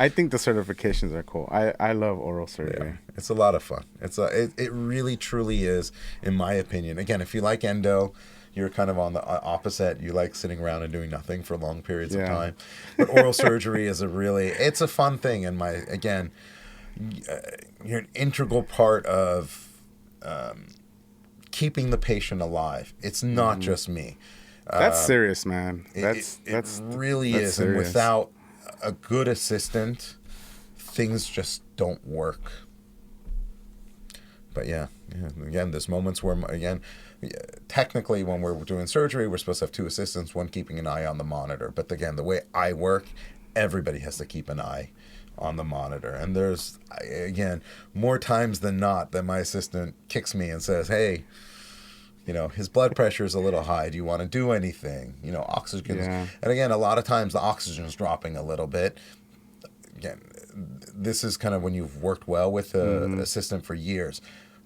Speaker 1: I think the certifications are cool. I love oral surgery.
Speaker 2: Yeah, it's a lot of fun. It really truly is, in my opinion. Again, if you like endo, you're kind of on the opposite. You like sitting around and doing nothing for long periods of time. But oral surgery is it's a fun thing. And you're an integral part of keeping the patient alive. It's not just me.
Speaker 1: That's serious, man.
Speaker 2: It really is. Serious. And without a good assistant, things just don't work. But yeah, again, there's moments where, technically when we're doing surgery, we're supposed to have two assistants, one keeping an eye on the monitor. But again, the way I work, everybody has to keep an eye on the monitor. And there's, again, more times than not that my assistant kicks me and says, hey, his blood pressure is a little high. Do you want to do anything? Oxygen. Yeah. And again, a lot of times the oxygen is dropping a little bit. Again, this is kind of when you've worked well with an assistant for years.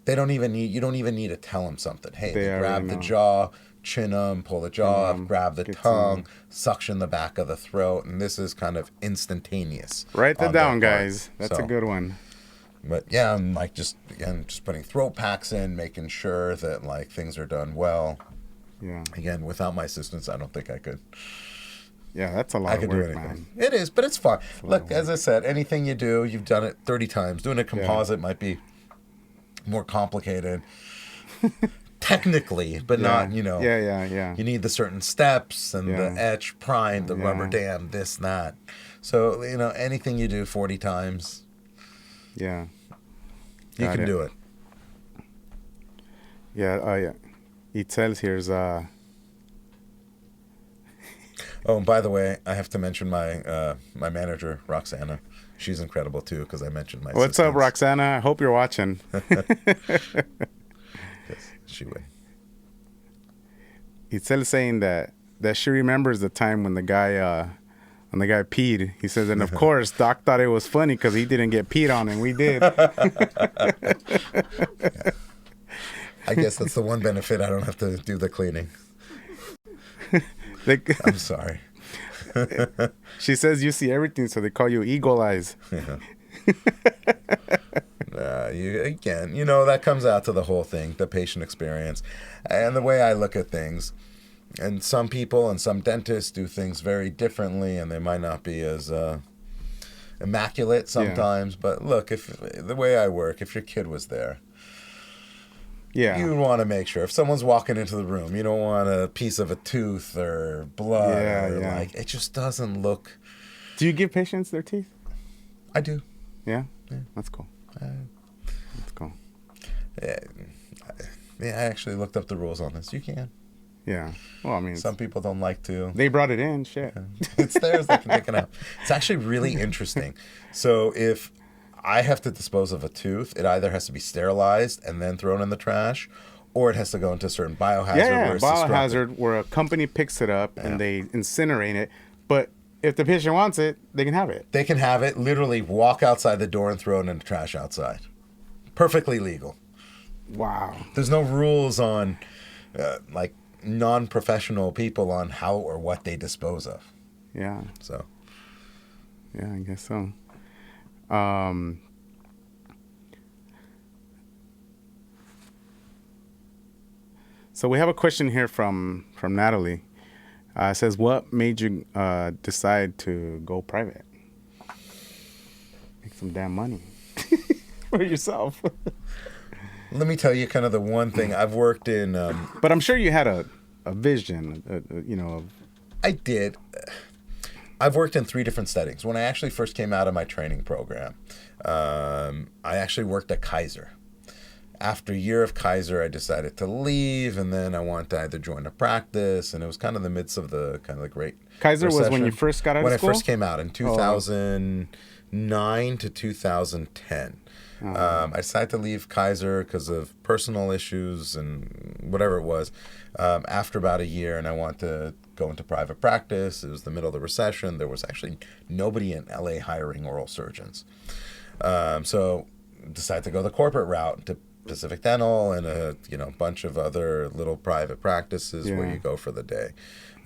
Speaker 2: You don't even need to tell them something. Hey, they grab the jaw, chin them, pull the jaw up, grab the tongue, suction the back of the throat. And this is kind of instantaneous.
Speaker 1: Write that down, guys. That's a good one.
Speaker 2: But yeah, I'm just putting throat packs in, making sure that things are done well.
Speaker 1: Yeah.
Speaker 2: Again, without my assistance, I don't think I could.
Speaker 1: Yeah, that's a lot of work, man.
Speaker 2: It is, but it's fun. Look, as I said, anything you do, you've done it 30 times. Doing a composite might be more complicated technically, but not,
Speaker 1: Yeah.
Speaker 2: You need the certain steps and the etch, prime, the rubber dam, this, that. So, anything you do 40 times.
Speaker 1: Yeah.
Speaker 2: You can do it.
Speaker 1: Yeah, It tells here's
Speaker 2: Oh, and by the way, I have to mention my my manager, Roxana. She's incredible too, because I mentioned my
Speaker 1: What's up, Roxana? I hope you're watching.
Speaker 2: Yes, she would.
Speaker 1: Itzel saying that she remembers the time when the guy peed. He says, and of course, Doc thought it was funny because he didn't get peed on and we did.
Speaker 2: Yeah. I guess that's the one benefit. I don't have to do the cleaning. I'm sorry.
Speaker 1: She says you see everything, so they call you Eagle Eyes.
Speaker 2: Yeah. That comes out to the whole thing, the patient experience. And the way I look at things. And some people and some dentists do things very differently, and they might not be as immaculate sometimes. Yeah. But look, if the way I work, if your kid was there, you want to make sure. If someone's walking into the room, you don't want a piece of a tooth or blood. It just doesn't look.
Speaker 1: Do you give patients their teeth?
Speaker 2: I do.
Speaker 1: Yeah? That's cool. That's cool.
Speaker 2: I actually looked up the rules on this. You can.
Speaker 1: Yeah. Well, I mean,
Speaker 2: some people don't like to.
Speaker 1: They brought it in. Shit.
Speaker 2: It's theirs. They can take it out. It's actually really interesting. So if I have to dispose of a tooth, it either has to be sterilized and then thrown in the trash, or it has to go into a certain biohazard.
Speaker 1: Yeah, biohazard where a company picks it up and they incinerate it. But if the patient wants it, they can have it.
Speaker 2: They can have it. Literally walk outside the door and throw it in the trash outside. Perfectly legal.
Speaker 1: Wow.
Speaker 2: There's no rules on non-professional people on how or what they dispose of.
Speaker 1: Yeah.
Speaker 2: So.
Speaker 1: Yeah, I guess so. So we have a question here from Natalie. It says, what made you decide to go private? Make some damn money for yourself.
Speaker 2: Let me tell you kind of the one thing I've worked in.
Speaker 1: But I'm sure you had a vision,
Speaker 2: I did. I've worked in 3 different settings. When I actually first came out of my training program, I actually worked at Kaiser. After a year of Kaiser, I decided to leave, and then I wanted to either join a practice, and it was kind of the midst of the kind of the great
Speaker 1: Kaiser
Speaker 2: recession.
Speaker 1: Was when you first got out of school?
Speaker 2: When I first came out in 2009, 2009 to 2010. I decided to leave Kaiser because of personal issues and whatever it was after about a year, and I wanted to go into private practice. It was the middle of the recession. There was actually nobody in LA hiring oral surgeons. So decided to go the corporate route to Pacific Dental and a bunch of other little private practices where you go for the day.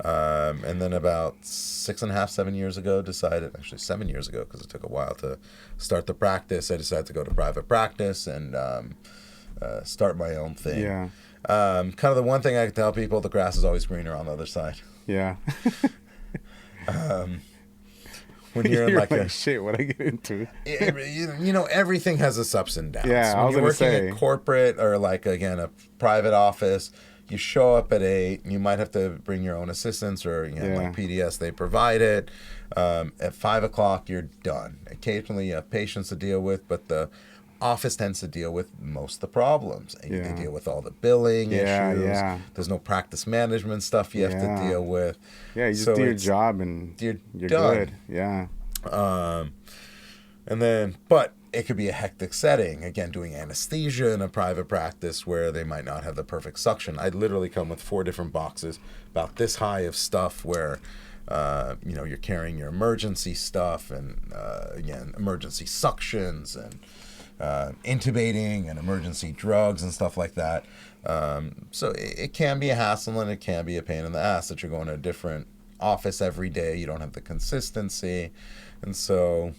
Speaker 2: And then about 6.5, 7 years ago, actually 7 years ago, because it took a while to start the practice, I decided to go to private practice and start my own thing.
Speaker 1: Yeah.
Speaker 2: Kind of the one thing I can tell people, the grass is always greener on the other side.
Speaker 1: Yeah.
Speaker 2: When you're in like
Speaker 1: shit, what I get into?
Speaker 2: Everything has its ups and downs.
Speaker 1: Yeah,
Speaker 2: when
Speaker 1: I was
Speaker 2: you're
Speaker 1: gonna
Speaker 2: working
Speaker 1: say.
Speaker 2: at corporate or like again a private office, you show up at 8. You might have to bring your own assistants or like PDS, they provide it. At 5:00, you're done. Occasionally, you have patients to deal with, but the office tends to deal with most of the problems. And they deal with all the billing issues.
Speaker 1: Yeah.
Speaker 2: There's no practice management stuff you have to deal with.
Speaker 1: Yeah, you just do your job and you're
Speaker 2: done.
Speaker 1: good. Yeah.
Speaker 2: And then, but it could be a hectic setting. Again, doing anesthesia in a private practice where they might not have the perfect suction. I'd literally come with 4 different boxes about this high of stuff where, you're carrying your emergency stuff and, again, emergency suctions and intubating and emergency drugs and stuff like that. So it can be a hassle and it can be a pain in the ass that you're going to a different office every day. You don't have the consistency. And so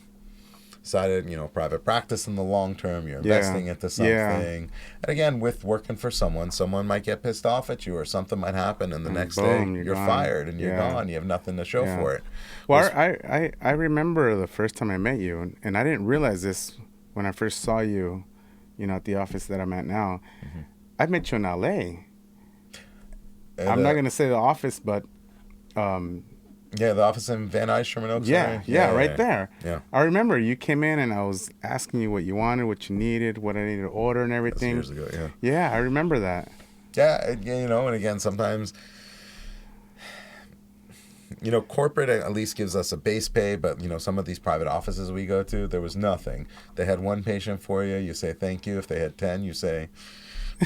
Speaker 2: decided, private practice in the long term, you're investing into something. And again, with working for someone might get pissed off at you or something might happen and the next day you're fired and you're gone. You have nothing to show for it.
Speaker 1: Well, I remember the first time I met you, and I didn't realize this when I first saw you, at the office that I'm at now. Mm-hmm. I met you in LA. I'm not going to say the office, but...
Speaker 2: the office in Van Nuys, Sherman Oaks.
Speaker 1: Yeah, right there.
Speaker 2: Yeah.
Speaker 1: I remember you came in and I was asking you what you wanted, what you needed, what I needed to order and everything.
Speaker 2: That's years ago,
Speaker 1: Yeah, I remember that.
Speaker 2: Yeah, and again, sometimes, corporate at least gives us a base pay, but, some of these private offices we go to, there was nothing. They had 1 patient for you, you say thank you. If they had 10, you say,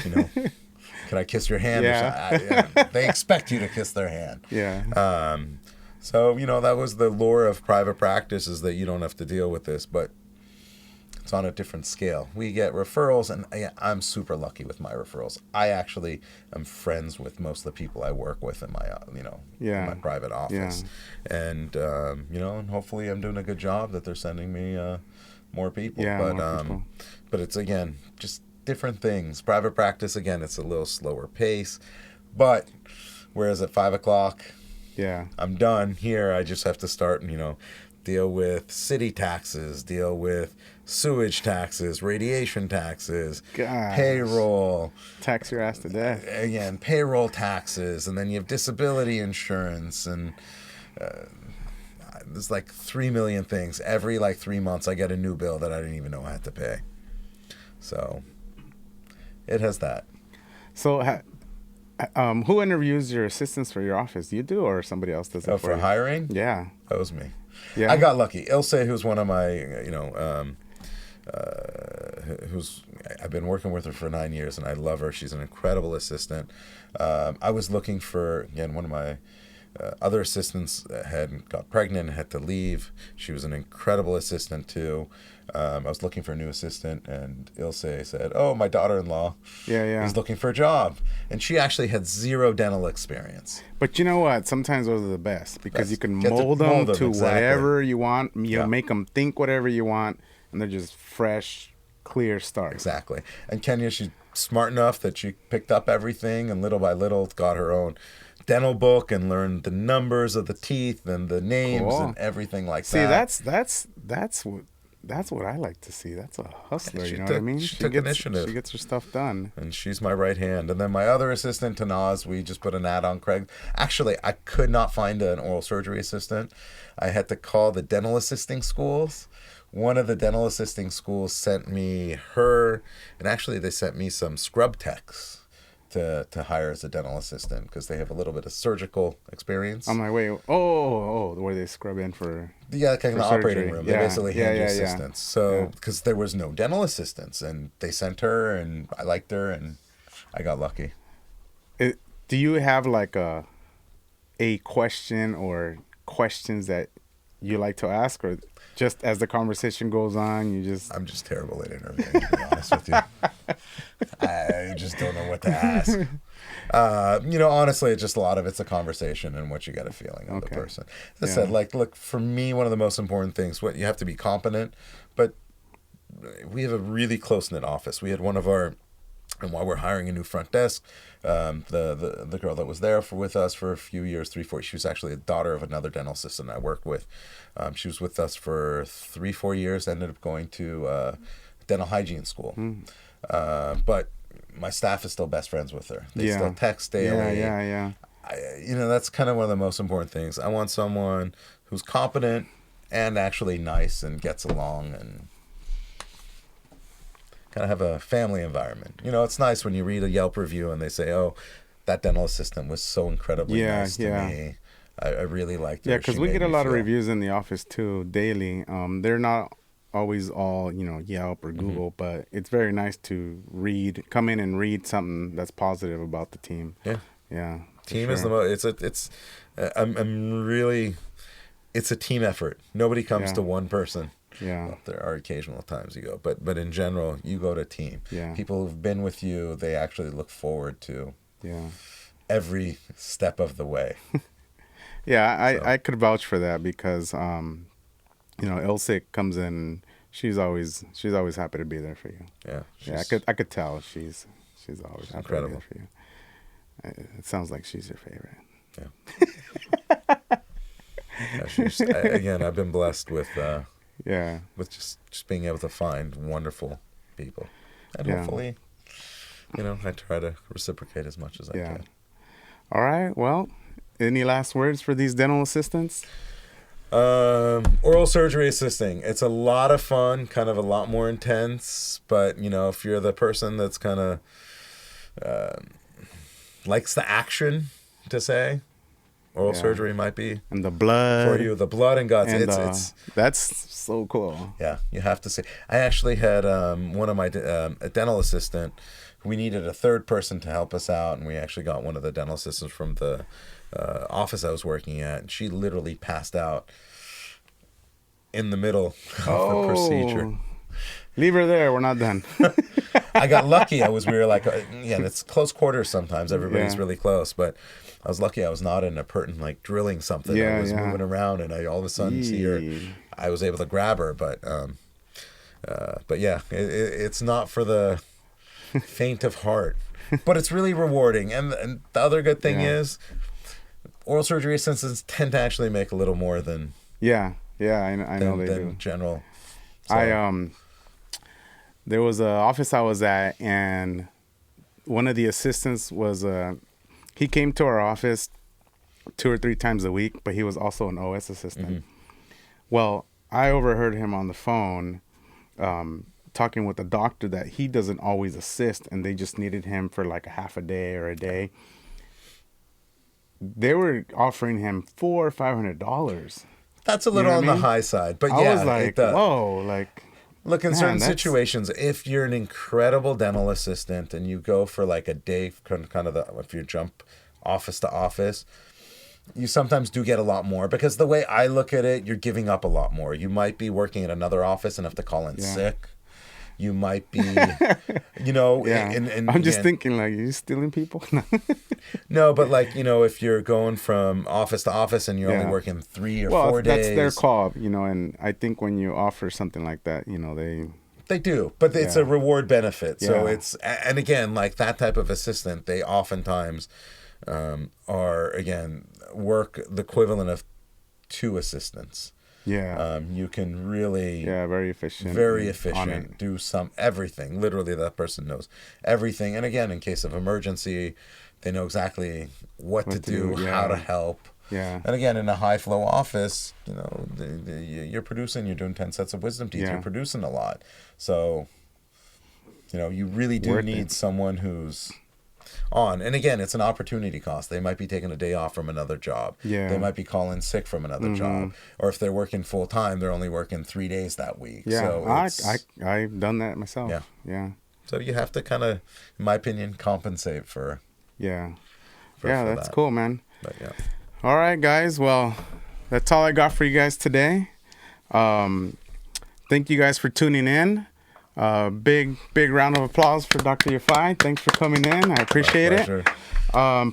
Speaker 2: can I kiss your hand? They expect you to kiss their hand.
Speaker 1: Yeah.
Speaker 2: So, that was the lure of private practice, is that you don't have to deal with this, but it's on a different scale. We get referrals, and I'm super lucky with my referrals. I actually am friends with most of the people I work with in my, in my private office. Yeah. And, and hopefully I'm doing a good job that they're sending me more people.
Speaker 1: Yeah, more people.
Speaker 2: But it's, again, just different things. Private practice, again, it's a little slower pace. But whereas at 5:00, I'm done. Here, I just have to start, deal with city taxes, deal with sewage taxes, radiation taxes, payroll.
Speaker 1: Tax your ass to death.
Speaker 2: Again, payroll taxes, and then you have disability insurance, and there's like 3 million things. Every 3 months, I get a new bill that I didn't even know I had to pay. So it has that.
Speaker 1: So who interviews your assistants for your office? You do, or somebody else does it
Speaker 2: for hiring?
Speaker 1: Yeah.
Speaker 2: That was me.
Speaker 1: Yeah.
Speaker 2: I got lucky. Ilse, who's one of my, I've been working with her for 9 years, and I love her. She's an incredible assistant. I was looking for, again, one of my other assistants had got pregnant and had to leave. She was an incredible assistant, too. I was looking for a new assistant, and Ilse said, "Oh, my daughter-in-law is looking for a job." And she actually had 0 dental experience.
Speaker 1: But you know what? Sometimes those are the best, because you can mold them to whatever you want. You make them think whatever you want, and they're just fresh, clear start.
Speaker 2: Exactly. And Kenya, she's smart enough that she picked up everything and little by little got her own dental book and learned the numbers of the teeth and the names and everything like that.
Speaker 1: See, that's what I like to see. That's a hustler, you know what I mean?
Speaker 2: She took initiative.
Speaker 1: She gets her stuff done.
Speaker 2: And she's my right hand. And then my other assistant, Tanaz, we just put an ad on Craig. Actually, I could not find an oral surgery assistant. I had to call the dental assisting schools. One of the dental assisting schools sent me her, and actually they sent me some scrub techs to hire as a dental assistant because they have a little bit of surgical experience.
Speaker 1: I'm like, wait, where they scrub in for?
Speaker 2: Yeah, kind of
Speaker 1: for
Speaker 2: the operating
Speaker 1: surgery.
Speaker 2: room. They
Speaker 1: Yeah,
Speaker 2: basically
Speaker 1: yeah,
Speaker 2: hand you
Speaker 1: yeah, yeah,
Speaker 2: assistants. So,
Speaker 1: yeah.
Speaker 2: because there was no dental assistants, and they sent her, and I liked her, and I got lucky.
Speaker 1: It, do you have like a question or questions that you like to ask, or just as the conversation goes on, you just
Speaker 2: I'm just terrible at interviewing, to be honest with you. I just don't know what to ask. Honestly, it's just a lot of it's a conversation and what you get a feeling of the
Speaker 1: okay.
Speaker 2: person. As I
Speaker 1: Yeah.
Speaker 2: said, like, look, for me, one of the most important things, what you have to be competent, but we have a really close knit office. We had one of our, and while we're hiring a new front desk, the girl that was there with us for a few years, 3, 4. She was actually a daughter of another dental assistant I worked with. She was with us for 3, 4 years. Ended up going to dental hygiene school, but my staff is still best friends with her. They still
Speaker 1: Yeah.
Speaker 2: text
Speaker 1: Yeah,
Speaker 2: daily.
Speaker 1: yeah, yeah.
Speaker 2: That's kind of one of the most important things. I want someone who's competent and actually nice and gets along and kind of have a family environment. It's nice when you read a Yelp review and they say, "Oh, that dental assistant was so incredibly
Speaker 1: Yeah,
Speaker 2: nice to
Speaker 1: yeah.
Speaker 2: me. I really liked her.
Speaker 1: Yeah,
Speaker 2: She
Speaker 1: because we
Speaker 2: made
Speaker 1: get a
Speaker 2: me
Speaker 1: lot of
Speaker 2: feel."
Speaker 1: reviews in the office too daily. They're not always all Yelp or Google, but it's very nice to come in and read something that's positive about the team.
Speaker 2: Yeah,
Speaker 1: Yeah, for
Speaker 2: team is the
Speaker 1: sure.
Speaker 2: most. I'm really. It's a team effort. Nobody comes
Speaker 1: Yeah,
Speaker 2: to one person.
Speaker 1: yeah,
Speaker 2: Well, there are occasional times you go, but in general, you go to team.
Speaker 1: yeah,
Speaker 2: People who've been with you, they actually look forward to
Speaker 1: yeah.
Speaker 2: every step of the way.
Speaker 1: Yeah,
Speaker 2: So
Speaker 1: I could vouch for that because Ilse comes in. She's always happy to be there for you.
Speaker 2: yeah,
Speaker 1: Yeah,
Speaker 2: she's
Speaker 1: I could tell she's always happy to be there
Speaker 2: incredible.
Speaker 1: for you. It sounds like she's your favorite.
Speaker 2: Yeah, yeah again, I've been blessed
Speaker 1: Yeah,
Speaker 2: with just being able to find wonderful people, and
Speaker 1: yeah,
Speaker 2: hopefully, I try to reciprocate as much as I
Speaker 1: yeah.
Speaker 2: can.
Speaker 1: All right. Well, any last words for these dental assistants?
Speaker 2: Oral surgery assisting. It's a lot of fun, kind of a lot more intense. But if you're the person that's kind of likes the action, to say, oral
Speaker 1: Yeah,
Speaker 2: surgery might be
Speaker 1: and the
Speaker 2: for
Speaker 1: blood
Speaker 2: you. The blood and guts.
Speaker 1: and
Speaker 2: It's
Speaker 1: that's so cool.
Speaker 2: yeah. You have to say. I actually had one of my a dental assistant. We needed a third person to help us out, and we actually got one of the dental assistants from the office I was working at, and she literally passed out in the middle of the procedure.
Speaker 1: Oh, leave her there. We're not done.
Speaker 2: I got lucky. We were like, it's close quarters sometimes. Everybody's
Speaker 1: Yeah.
Speaker 2: really close, but I was lucky I was not in a curtain like drilling something.
Speaker 1: Yeah,
Speaker 2: I was
Speaker 1: yeah.
Speaker 2: moving around, and I all of a sudden see her.
Speaker 1: Yee.
Speaker 2: I was able to grab her, but yeah, it's not for the faint of heart, but it's really rewarding. And the other good thing
Speaker 1: Yeah.
Speaker 2: is, oral surgery assistants tend to actually make a little more than
Speaker 1: Yeah, yeah. I know they do.
Speaker 2: general. So,
Speaker 1: There was a office I was at, and one of the assistants was he came to our office 2 or 3 times a week, but he was also an OS assistant. Well, I overheard him on the phone talking with the doctor that he doesn't always assist, and they just needed him for like a half a day or a day. They were offering him $400 or $500.
Speaker 2: that's a little
Speaker 1: what I
Speaker 2: on the
Speaker 1: mean?
Speaker 2: high side, but
Speaker 1: I
Speaker 2: yeah,
Speaker 1: was like, whoa, like,
Speaker 2: look, in
Speaker 1: man,
Speaker 2: certain
Speaker 1: that's-
Speaker 2: situations, if you're an incredible dental assistant and you go for like a day, kind of if you jump office to office, you sometimes do get a lot more, because the way I look at it, you're giving up a lot more. You might be working at another office and have to call in
Speaker 1: Yeah.
Speaker 2: sick. You might be,
Speaker 1: yeah.
Speaker 2: and
Speaker 1: I'm just
Speaker 2: again,
Speaker 1: thinking, like, you stealing people?
Speaker 2: no, but like, if you're going from office to office and you're only
Speaker 1: Yeah.
Speaker 2: working 3 or
Speaker 1: Well,
Speaker 2: 4 days.
Speaker 1: that's their call, and I think when you offer something like that,
Speaker 2: They do, but it's
Speaker 1: Yeah.
Speaker 2: a reward benefit. So
Speaker 1: Yeah.
Speaker 2: and again, like that type of assistant, they oftentimes are, again, work the equivalent of 2 assistants.
Speaker 1: yeah,
Speaker 2: You can really,
Speaker 1: yeah, very efficient.
Speaker 2: very
Speaker 1: on
Speaker 2: efficient,
Speaker 1: it.
Speaker 2: do everything. Literally, that person knows everything. And again, in case of emergency, they know exactly what to do,
Speaker 1: yeah.
Speaker 2: how to help.
Speaker 1: Yeah,
Speaker 2: And again, in a high flow office, you're producing, you're doing 10 sets of wisdom teeth,
Speaker 1: Yeah.
Speaker 2: you're producing a lot. So, you really do
Speaker 1: Worth
Speaker 2: need
Speaker 1: it.
Speaker 2: someone who's on. And again, it's an opportunity cost. They might be taking a day off from another job.
Speaker 1: Yeah.
Speaker 2: They might be calling sick from another job. Or if they're working full time, they're only working 3 days that week.
Speaker 1: Yeah,
Speaker 2: So
Speaker 1: I've done that myself.
Speaker 2: Yeah.
Speaker 1: Yeah.
Speaker 2: So you have to kind of, in my opinion, compensate for.
Speaker 1: Yeah.
Speaker 2: For
Speaker 1: That's cool, man.
Speaker 2: But yeah.
Speaker 1: All right, guys. Well, that's all I got for you guys today. Thank you guys for tuning in. Big round of applause for Dr. Yafai. Thanks for coming in. I appreciate it.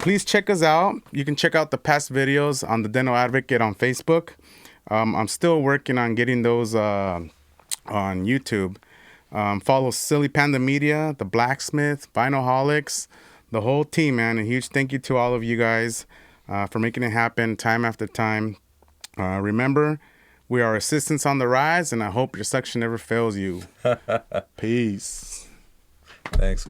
Speaker 1: Please check us out. You can check out the past videos on the Dental Advocate on Facebook. I'm still working on getting those on YouTube. Follow Silly Panda Media, The Blacksmith, Vinyl the whole team, man. A huge thank you to all of you guys for making it happen time after time. Remember, we are assistants on the rise, and I hope your suction never fails you. Peace.
Speaker 2: Thanks.